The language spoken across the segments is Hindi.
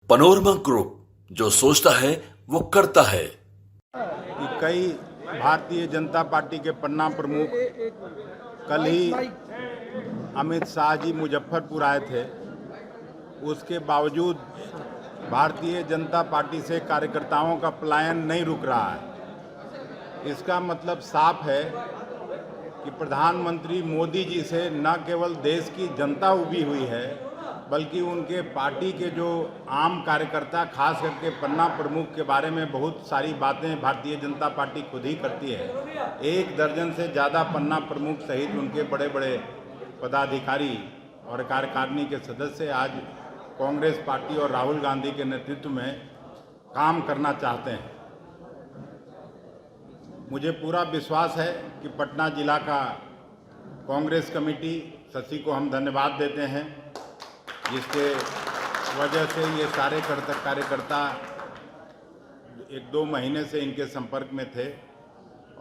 पनोरमा ग्रुप, जो सोचता है वो करता है। कि कई भारतीय जनता पार्टी के पन्ना प्रमुख कल ही अमित शाह जी मुजफ्फरपुर आए थे, उसके बावजूद भारतीय जनता पार्टी से कार्यकर्ताओं का पलायन नहीं रुक रहा है। इसका मतलब साफ है कि प्रधानमंत्री मोदी जी से न केवल देश की जनता उबी हुई है, बल्कि उनके पार्टी के जो आम कार्यकर्ता, खास करके पन्ना प्रमुख के बारे में बहुत सारी बातें भारतीय जनता पार्टी खुद ही करती है। 1 दर्जन से ज़्यादा पन्ना प्रमुख सहित उनके बड़े बड़े पदाधिकारी और कार्यकारिणी के सदस्य आज कांग्रेस पार्टी और राहुल गांधी के नेतृत्व में काम करना चाहते हैं। मुझे पूरा विश्वास है कि पटना जिला का कांग्रेस कमेटी, शशि को हम धन्यवाद देते हैं, जिसके वजह से ये सारे कार्यकर्ता 1-2 महीने से इनके संपर्क में थे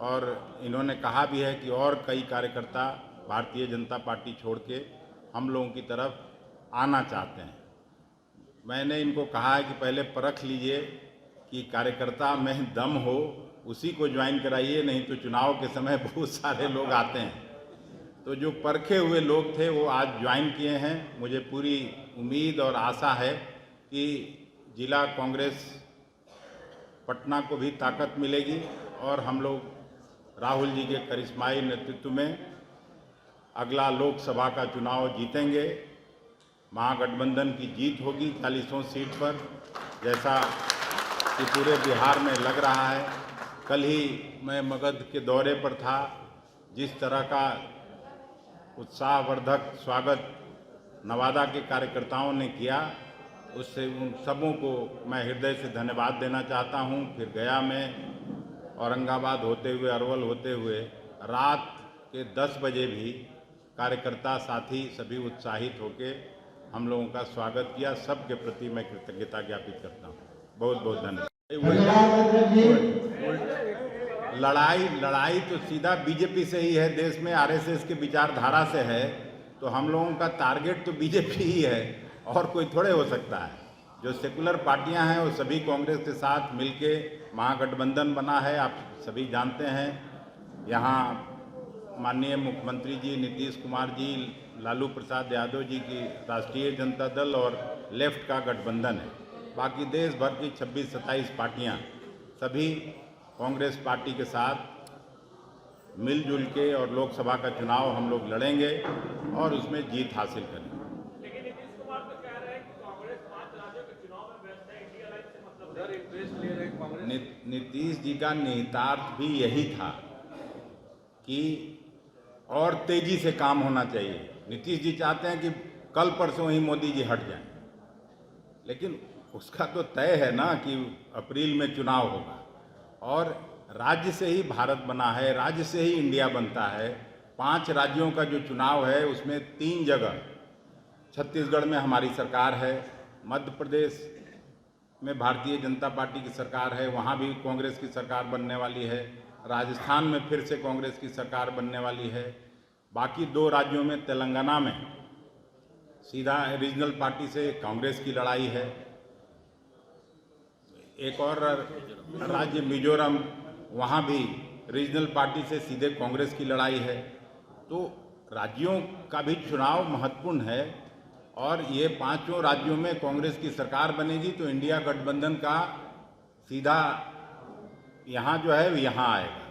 और इन्होंने कहा भी है कि और कई कार्यकर्ता भारतीय जनता पार्टी छोड़ के हम लोगों की तरफ आना चाहते हैं। मैंने इनको कहा है कि पहले परख लीजिए कि कार्यकर्ता में दम हो, उसी को ज्वाइन कराइए, नहीं तो चुनाव के समय बहुत सारे लोग आते हैं। तो जो परखे हुए लोग थे वो आज ज्वाइन किए हैं। मुझे पूरी उम्मीद और आशा है कि जिला कांग्रेस पटना को भी ताकत मिलेगी और हम लोग राहुल जी के करिश्माई नेतृत्व में अगला लोकसभा का चुनाव जीतेंगे। महागठबंधन की जीत होगी 40 सीट पर, जैसा कि पूरे बिहार में लग रहा है। कल ही मैं मगध के दौरे पर था, जिस तरह का उत्साहवर्धक स्वागत नवादा के कार्यकर्ताओं ने किया, उससे उन सबों को मैं हृदय से धन्यवाद देना चाहता हूं। फिर गया में औरंगाबाद होते हुए, अरवल होते हुए रात के 10 बजे भी कार्यकर्ता साथी सभी उत्साहित होकर हम लोगों का स्वागत किया। सबके प्रति मैं कृतज्ञता ज्ञापित करता हूं। बहुत बहुत धन्यवाद। लड़ाई तो सीधा बीजेपी से ही है, देश में आरएसएस के विचारधारा से है, तो हम लोगों का टारगेट तो बीजेपी ही है और कोई थोड़े हो सकता है। जो सेकुलर पार्टियां हैं वो सभी कांग्रेस के साथ मिलके महागठबंधन बना है। आप सभी जानते हैं, यहाँ माननीय मुख्यमंत्री जी नीतीश कुमार जी, लालू प्रसाद यादव जी की राष्ट्रीय जनता दल और लेफ्ट का गठबंधन है। बाकी देश भर की 26-27 पार्टियां सभी कांग्रेस पार्टी के साथ मिलजुल के और लोकसभा का चुनाव हम लोग लड़ेंगे और उसमें जीत हासिल करेंगे। लेकिन नीतीश कुमार तो कह रहे हैं कि कांग्रेस 5 राज्यों के चुनाव में व्यस्त है, इंडिया अलायंस से मतलब इंटरेस्ट ले रहे हैं कांग्रेस। नीतीश जी का निहितार्थ भी यही था कि और तेजी से काम होना चाहिए। नीतीश जी चाहते हैं कि कल परसों ही मोदी जी हट जाएं, लेकिन उसका तो तय है ना कि अप्रैल में चुनाव होगा और राज्य से ही भारत बना है, राज्य से ही इंडिया बनता है। 5 राज्यों का जो चुनाव है उसमें 3 जगह, छत्तीसगढ़ में हमारी सरकार है, मध्य प्रदेश में भारतीय जनता पार्टी की सरकार है, वहाँ भी कांग्रेस की सरकार बनने वाली है, राजस्थान में फिर से कांग्रेस की सरकार बनने वाली है। बाकी 2 राज्यों में, तेलंगाना में सीधा रीजनल पार्टी से कांग्रेस की लड़ाई है, एक और राज्य मिजोरम, वहाँ भी रीजनल पार्टी से सीधे कांग्रेस की लड़ाई है। तो राज्यों का भी चुनाव महत्वपूर्ण है और ये 5 राज्यों में कांग्रेस की सरकार बनेगी तो इंडिया गठबंधन का सीधा यहाँ जो है यहाँ आएगा,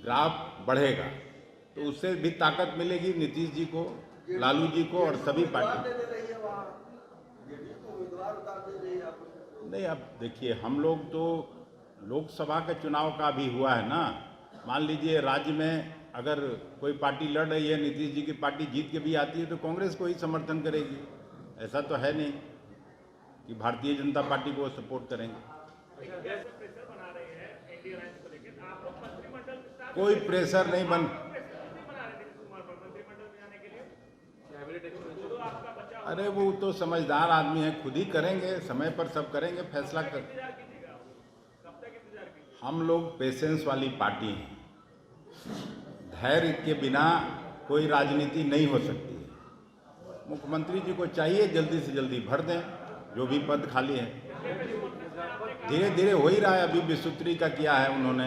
ग्राफ बढ़ेगा, तो उससे भी ताकत मिलेगी नीतीश जी को, लालू जी को और सभी पार्टी। नहीं, अब देखिए, हम लोग तो लोकसभा के चुनाव का भी हुआ है ना। मान लीजिए राज्य में अगर कोई पार्टी लड़ रही है, नीतीश जी की पार्टी जीत के भी आती है तो कांग्रेस को ही समर्थन करेगी। ऐसा तो है नहीं कि भारतीय जनता पार्टी को सपोर्ट करेंगे। कोई प्रेशर नहीं बन, अरे वो तो समझदार आदमी है, खुद ही करेंगे, समय पर सब करेंगे, फैसला कर। हम लोग पेशेंस वाली पार्टी हैं, धैर्य के बिना कोई राजनीति नहीं हो सकती है। मुख्यमंत्री जी को चाहिए जल्दी से जल्दी भर दें, जो भी पद खाली है। धीरे धीरे हो ही रहा है, अभी विसूत्री का किया है उन्होंने।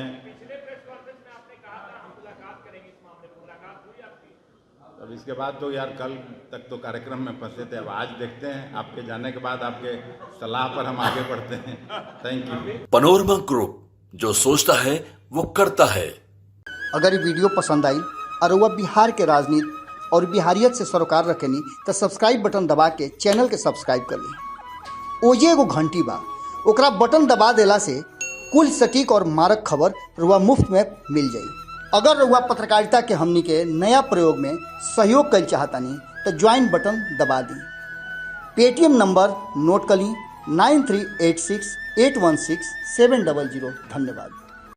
अब इसके बाद तो यार कल तक तो कार्यक्रम में फंसे थे, अब आज देखते हैं, आपके जाने के बाद आपके सलाह पर हम आगे बढ़ते हैं। Thank you. पनोरमा ग्रुप, जो सोचता है वो करता है। अगर ये वीडियो पसंद आई और वह बिहार के राजनीति और बिहारियत से सरोकार रखेनी तो सब्सक्राइब बटन दबा के चैनल के सब्सक्राइब कर ली। ओजे एगो घंटी बा, ओकरा बटन दबा देला से कुल सटीक और मारक खबर रुआ मुफ्त में मिल जाई। अगर रुआ पत्रकारिता के हमनी के नया प्रयोग में सहयोग कर चाहतानी तो ज्वाइन बटन दबा दी। पेटीएम नंबर नोट कर ली 9386816700। धन्यवाद।